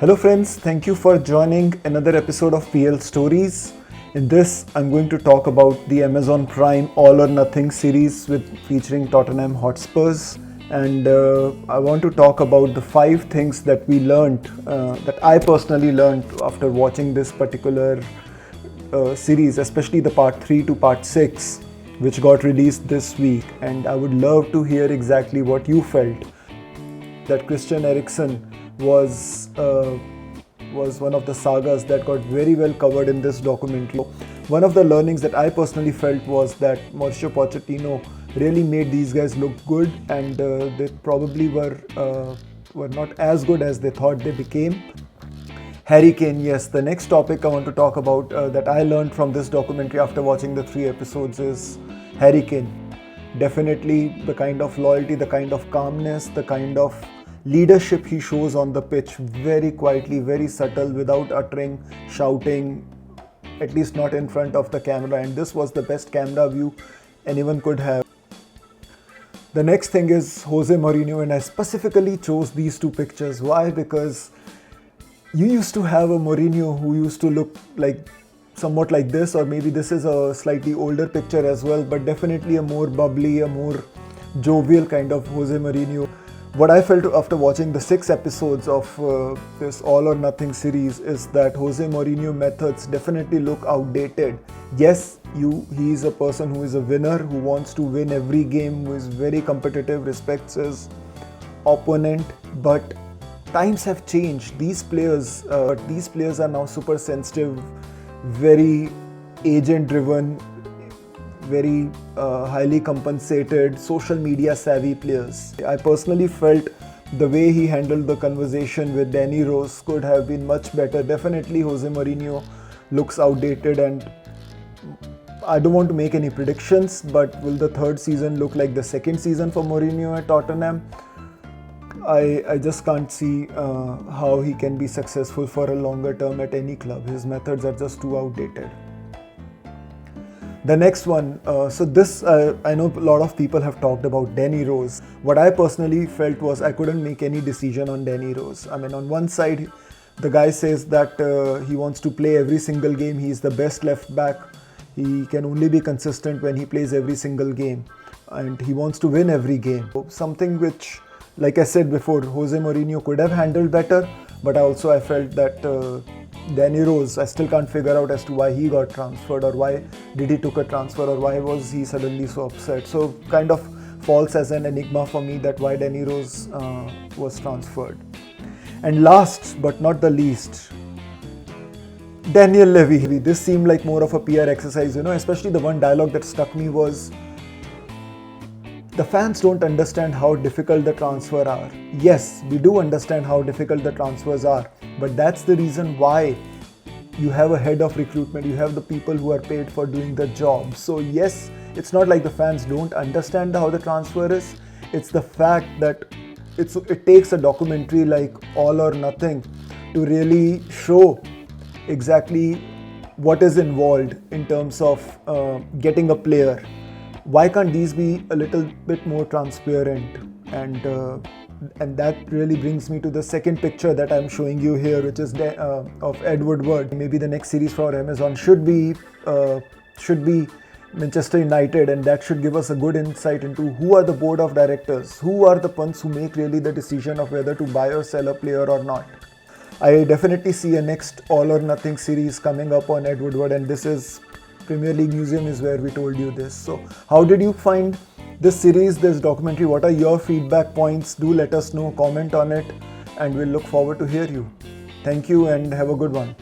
Hello friends, thank you for joining another episode of PL Stories. In this, I'm going to talk about the Amazon Prime All or Nothing series featuring Tottenham Hotspurs. And I want to talk about the 5 things that we learned, that I personally learned after watching this particular series, especially the part 3 to part 6, which got released this week. And I would love to hear exactly what you felt. That Christian Eriksen was one of the sagas that got very well covered in this documentary. One of the learnings that I personally felt was that Mauricio Pochettino really made these guys look good, and they probably were not as good as they thought they became. Harry Kane, yes, the next topic I want to talk about that I learned from this documentary after watching the 3 episodes is Harry Kane. Definitely the kind of loyalty, the kind of calmness, the kind of leadership he shows on the pitch, very quietly, very subtle, without uttering, shouting, at least not in front of the camera. And this was the best camera view anyone could have. The next thing is Jose Mourinho, and I specifically chose these 2 pictures. Why? Because you used to have a Mourinho who used to look like somewhat like this, or maybe this is a slightly older picture as well, but definitely a more bubbly, a more jovial kind of Jose Mourinho. What I felt after watching the 6 episodes of this All or Nothing series is that Jose Mourinho methods definitely look outdated. Yes, he is a person who is a winner, who wants to win every game, who is very competitive, respects his opponent, but times have changed. These players are now super sensitive, very agent driven, very highly compensated, social media savvy players. I personally felt the way he handled the conversation with Danny Rose could have been much better. Definitely Jose Mourinho looks outdated, and I don't want to make any predictions, but will the 3rd season look like the 2nd season for Mourinho at Tottenham? I just can't see how he can be successful for a longer term at any club. His methods are just too outdated. The next one, I know a lot of people have talked about Danny Rose. What I personally felt was I couldn't make any decision on Danny Rose. I mean, on one side, the guy says that he wants to play every single game. He's the best left back. He can only be consistent when he plays every single game. And he wants to win every game. Something which, like I said before, Jose Mourinho could have handled better. But also I felt that Danny Rose, I still can't figure out as to why he got transferred, or why did he took a transfer, or why was he suddenly so upset. So kind of falls as an enigma for me that why Danny Rose was transferred. And last but not the least, Daniel Levy. This seemed like more of a PR exercise, especially the one dialogue that struck me was, the fans don't understand how difficult the transfers are. Yes, we do understand how difficult the transfers are, but that's the reason why you have a head of recruitment, you have the people who are paid for doing the job. So yes, it's not like the fans don't understand how the transfer is. It's the fact that it takes a documentary like All or Nothing to really show exactly what is involved in terms of getting a player. Why can't these be a little bit more transparent? And that really brings me to the second picture that I'm showing you here, which is of Ed Woodward. Maybe the next series for Amazon should be Manchester United, and that should give us a good insight into who are the board of directors, who are the ones who make really the decision of whether to buy or sell a player or not. I definitely see a next All or Nothing series coming up on Ed Woodward, and this is Premier League Museum is where we told you this. So how did you find this series, this documentary? What are your feedback points? Do let us know, comment on it, and we'll look forward to hear you. Thank you and have a good one.